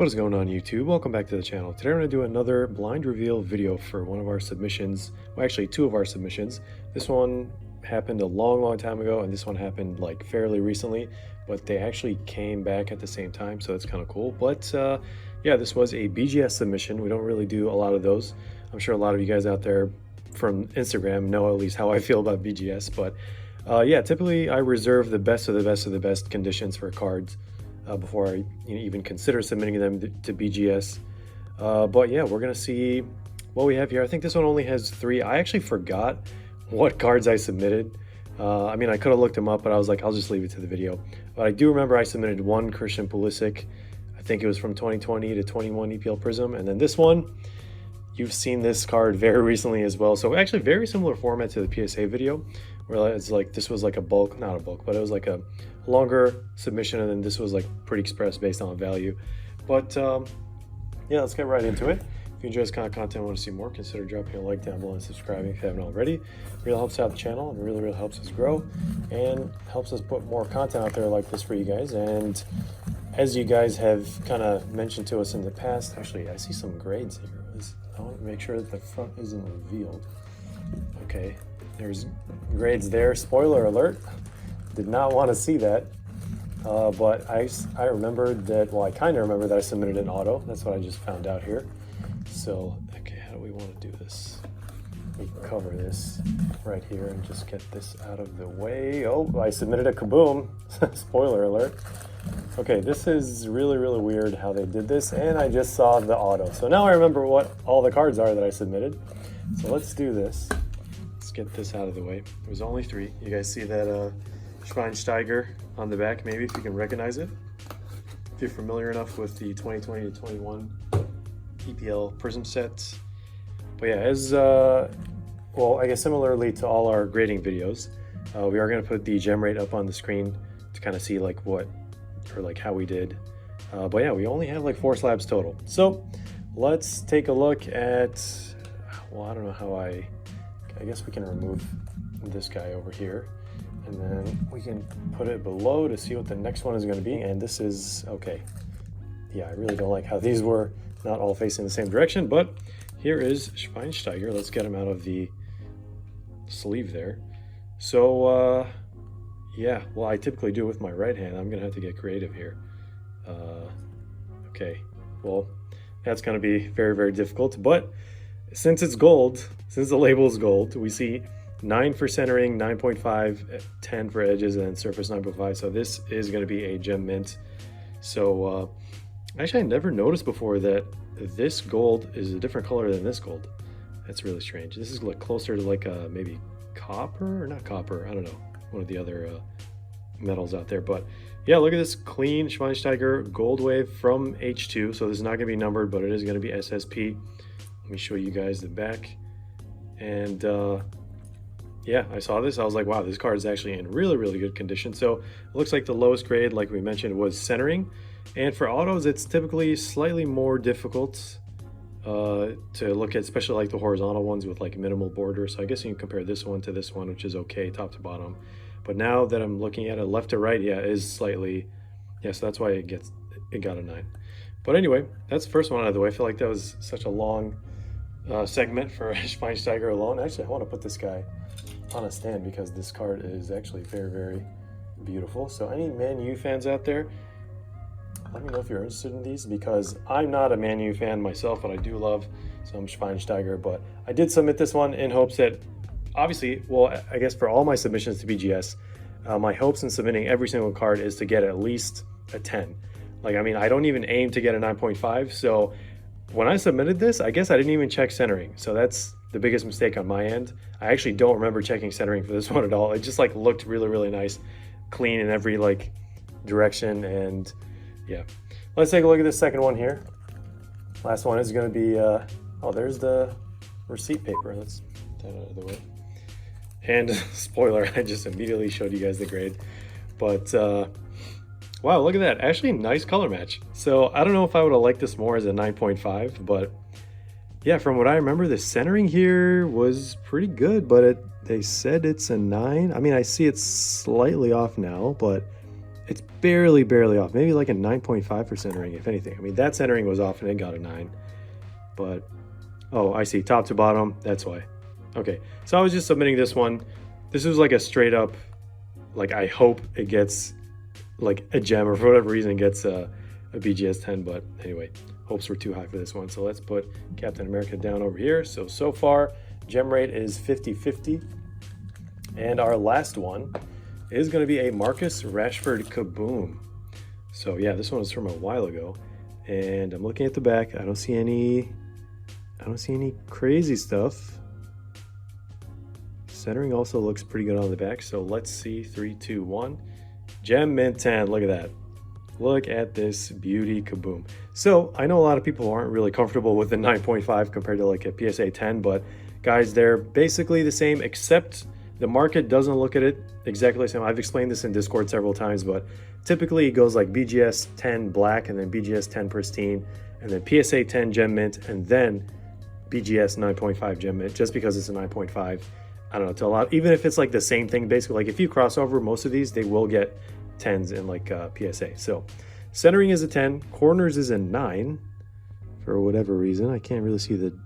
What is going on YouTube? Welcome back to the channel. Today we're going to do another blind reveal video for one of our submissions. Well, actually two of our submissions. This one happened a long time ago and this one happened like fairly recently, but they actually came back at the same time, so it's kind of cool. But yeah, this was a BGS submission. We don't really do a lot of those. I'm sure a lot of you guys out there from Instagram know at least how I feel about BGS, but yeah, typically I reserve the best of the best of the best conditions for cards before I even consider submitting them to BGS. But yeah, we're gonna see what we have here. I think this one only has 3. I actually forgot what cards I submitted. I mean, I could have looked them up, but I was like, I'll just leave it to the video. But I do remember I submitted one Christian Pulisic. I think it was from 2020 to 21 EPL Prism. And then this one, you've seen this card very recently as well. So actually very similar format to the PSA video, where it's like, this was like a bulk, not a bulk, but it was like a longer submission, and then this was like pretty express based on value. But yeah, let's get right into it. If you enjoy this kind of content and want to see more, consider dropping a like down below and subscribing if you haven't already. It really helps out the channel and really helps us grow and helps us put more content out there like this for you guys. And as you guys have kind of mentioned to us in the past, actually I see some grades here. I want to make sure that the front isn't revealed. Okay, there's grades there. Spoiler alert, did not want to see that. But I remembered that, well, I kind of remember that I submitted an auto. That's what I just found out here. So, okay, how do we want to do this? We cover this right here and just get this out of the way. Oh, I submitted a kaboom. Spoiler alert. Okay, this is really weird how they did this, and I just saw the auto. So now I remember what all the cards are that I submitted. So let's do this. Let's get this out of the way. There was only 3. You guys see that Schweinsteiger on the back, maybe, if you can recognize it. If you're familiar enough with the 2020 to 21 EPL Prism sets. But yeah, as, well, I guess similarly to all our grading videos, we are going to put the gem rate up on the screen to kind of see like what, or like how we did. But yeah, we only have like 4 slabs total. So let's take a look at, well, I don't know how I guess we can remove this guy over here. And then we can put it below to see what the next one is going to be. And this is, okay. Yeah, I really don't like how these were not all facing the same direction, but here is Schweinsteiger. Let's get him out of the sleeve there. So, yeah, well, I typically do it with my right hand. I'm going to have to get creative here. Okay, well, that's going to be very difficult. But since it's gold, since the label is gold, we see 9 for centering, 9.5, 10 for edges, and surface 9.5. So this is going to be a gem mint. So actually, I never noticed before that this gold is a different color than this gold. That's really strange. This is like closer to like a maybe copper, or not copper, I don't know, one of the other metals out there. But yeah, look at this clean Schweinsteiger gold wave from H2. So this is not going to be numbered, but it is going to be SSP. Let me show you guys the back. And yeah, I saw this. I was like, wow, this card is actually in really good condition. So it looks like the lowest grade, like we mentioned, was centering. And for autos, it's typically slightly more difficult to look at, especially like the horizontal ones with like minimal border. So I guess you can compare this one to this one, which is okay, top to bottom. But now that I'm looking at it left to right, yeah, it is slightly, yeah, so that's why it got a 9. But anyway, that's the first one out of the way. I feel like that was such a long segment for Schweinsteiger alone. Actually, I want to put this guy on a stand because this card is actually very beautiful. So any Man U fans out there, let me know if you're interested in these, because I'm not a Man U fan myself, but I do love some Schweinsteiger. But I did submit this one in hopes that, obviously, well, I guess for all my submissions to BGS, my hopes in submitting every single card is to get at least a 10. Like, I mean, I don't even aim to get a 9.5. So when I submitted this, I guess I didn't even check centering. So that's the biggest mistake on my end. I actually don't remember checking centering for this one at all. It just like looked really nice, clean in every like direction. And yeah, let's take a look at this second one here. Last one is going to be, oh, there's the receipt paper. Let's get that out of the way. And spoiler, I just immediately showed you guys the grade. But wow, look at that. Actually, nice color match. So I don't know if I would have liked this more as a 9.5, but yeah, from what I remember, the centering here was pretty good, but they said it's a 9. I mean, I see it's slightly off now, but It's barely off. Maybe like a 9.5 for centering, if anything. I mean, that centering was off and it got a 9. But, oh, I see. Top to bottom. That's why. Okay, so I was just submitting this one. This was like a straight up, like, I hope it gets like a gem, or for whatever reason it gets a BGS 10. But anyway, hopes were too high for this one. So let's put Captain America down over here. So far, gem rate is 50-50. And our last one is going to be a Marcus Rashford Kaboom. So yeah, this one was from a while ago. And I'm looking at the back. I don't see any crazy stuff. Centering also looks pretty good on the back. So let's see. 3, 2, 1. Gem mint 10. Look at that. Look at this beauty Kaboom. So I know a lot of people aren't really comfortable with the 9.5 compared to like a PSA 10, but guys, they're basically the same, except the market doesn't look at it exactly the same. I've explained this in Discord several times, but typically it goes like BGS 10 black, and then BGS 10 pristine, and then PSA 10 gem mint, and then BGS 9.5 gem mint, just because it's a 9.5. I don't know, to a lot, even if it's like the same thing, basically, like if you cross over most of these, they will get 10s in like PSA. So centering is a 10, corners is a 9 for whatever reason. I can't really see the,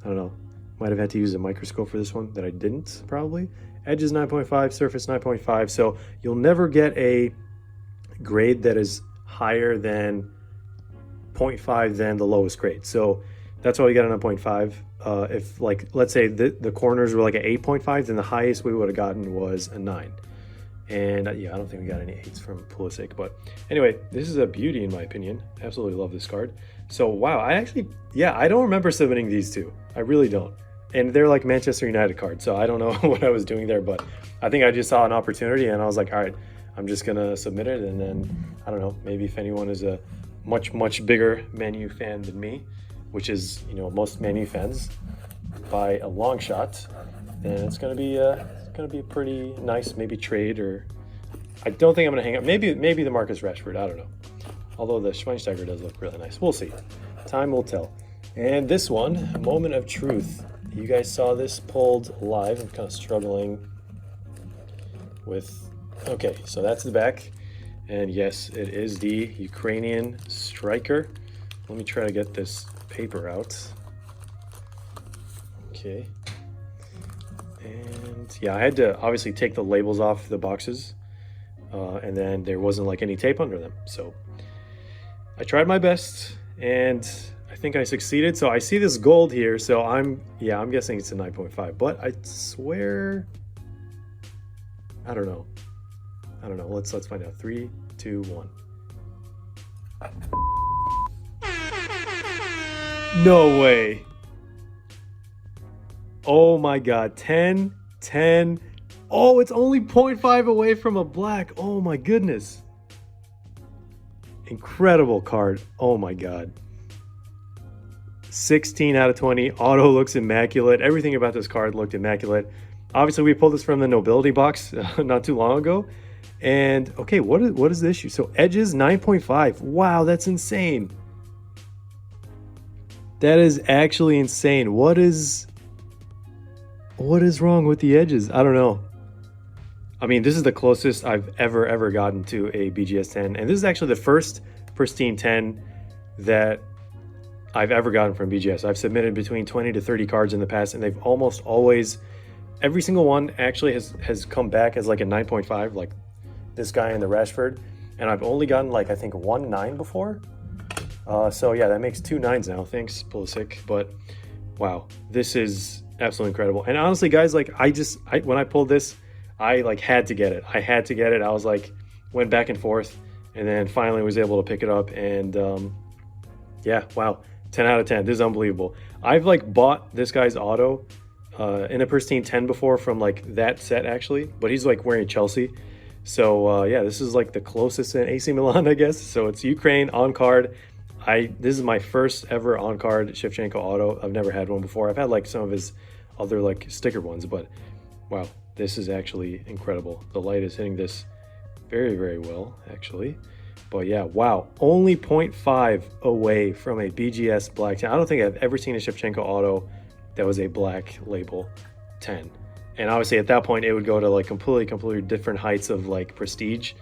I don't know, might have had to use a microscope for this one that I didn't probably. Edges 9.5, surface 9.5. So you'll never get a grade that is higher than 0.5 than the lowest grade. So that's why we got a 9.5. If like, let's say the corners were like an 8.5, then the highest we would have gotten was a 9. And yeah, I don't think we got any 8s from Pulisic, but anyway, this is a beauty in my opinion. Absolutely love this card. So wow, I don't remember submitting these two. I really don't. And they're like Manchester United cards, so I don't know what I was doing there, but I think I just saw an opportunity and I was like, all right, I'm just gonna submit it. And then I don't know, maybe if anyone is a much bigger Man U fan than me, which is, you know, most Man U fans by a long shot, then it's gonna be a pretty nice maybe trade. Or I don't think I'm gonna hang up. Maybe the Marcus Rashford. I don't know. Although the Schweinsteiger does look really nice. We'll see. Time will tell. And this one, Moment of Truth. You guys saw this pulled live. I'm kind of struggling with. Okay, so that's the back, and yes, it is the Ukrainian striker. Let me try to get this paper out. Okay. And yeah, I had to obviously take the labels off the boxes, and then there wasn't like any tape under them. So I tried my best, and I think I succeeded. So I see this gold here, so I'm guessing it's a 9.5, but I swear, I don't know. Let's find out. 3, 2, 1. No way. Oh my god, 10. Oh, it's only 0.5 away from a black. Oh my goodness. Incredible card. Oh my god. 16 out of 20. Auto looks immaculate. Everything about this card looked immaculate. Obviously, we pulled this from the Nobility box not too long ago. And okay, what is the issue? So edges 9.5. Wow, that's insane. That is actually insane. What is wrong with the edges? I don't know. I mean, this is the closest I've ever gotten to a BGS 10. And this is actually the first pristine 10 that I've ever gotten from BGS. I've submitted between 20 to 30 cards in the past, and they've almost always, every single one actually has come back as like a 9.5, like this guy in the Rashford. And I've only gotten like, I think 1 9 before. So yeah, that makes 2 9s now. Thanks, Pulisic. But wow, this is absolutely incredible. And honestly, guys, like when I pulled this, I like had to get it. I was like, went back and forth, and then finally was able to pick it up. And yeah, wow, 10 out of 10. This is unbelievable. I've like bought this guy's auto in a pristine 10 before from like that set actually, but he's like wearing Chelsea. So yeah, this is like the closest in AC Milan, I guess. So it's Ukraine on card. This is my first ever on card Shevchenko auto. I've never had one before. I've had like some of his other like sticker ones, but wow, this is actually incredible. The light is hitting this very well actually. But yeah, wow, only 0.5 away from a BGS black 10. I don't think I've ever seen a Shevchenko auto that was a black label 10. And obviously at that point it would go to like completely different heights of like prestige,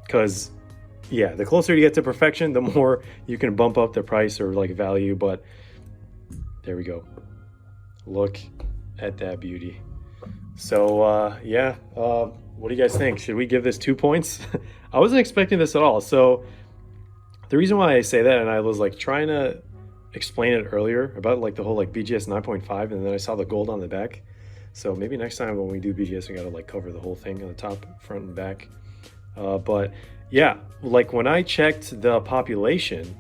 because yeah, the closer you get to perfection, the more you can bump up the price or like value. But there we go. Look at that beauty. So yeah, what do you guys think? Should we give this 2 points? I wasn't expecting this at all. So the reason why I say that, and I was like trying to explain it earlier about like the whole like BGS 9.5, and then I saw the gold on the back. So maybe next time when we do BGS, we gotta like cover the whole thing on the top, front, and back. But yeah, like when I checked the population,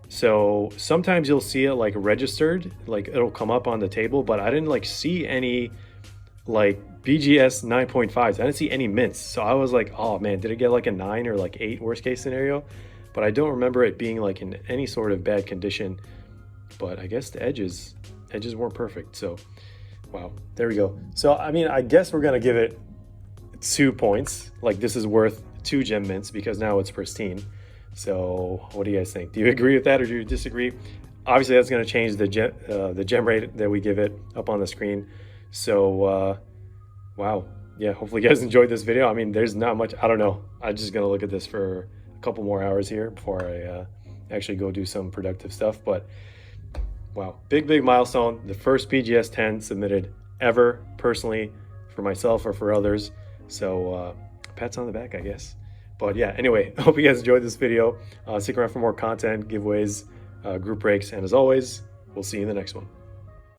so sometimes you'll see it like registered, like it'll come up on the table, but I didn't like see any like BGS 9.5s. I didn't see any mints. So I was like, oh man, did it get like a 9 or like 8 worst case scenario? But I don't remember it being like in any sort of bad condition. But I guess the edges weren't perfect. So wow, there we go. So I mean, I guess we're gonna give it 2 points. Like this is worth 2 gem mints because now it's pristine. So what do you guys think? Do you agree with that or do you disagree? Obviously that's going to change the gem rate that we give it up on the screen. So wow, yeah, hopefully you guys enjoyed this video. I mean, there's not much, I don't know, I'm just gonna look at this for a couple more hours here before I actually go do some productive stuff. But wow, big milestone, the first BGS 10 submitted ever, personally, for myself or for others. So pats on the back, I guess. But yeah, anyway, I hope you guys enjoyed this video. Stick around for more content, giveaways, group breaks, and as always, we'll see you in the next one.